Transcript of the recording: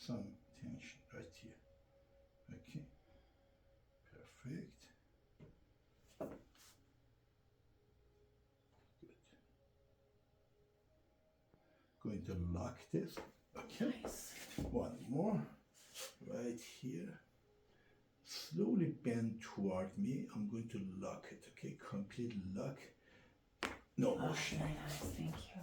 some tension right here. Okay, perfect. Good. Going to lock this. Okay. Nice. One more right here. Slowly bend toward me. I'm going to lock it. Okay, complete lock. No Oh, motion. very nice. Thank you.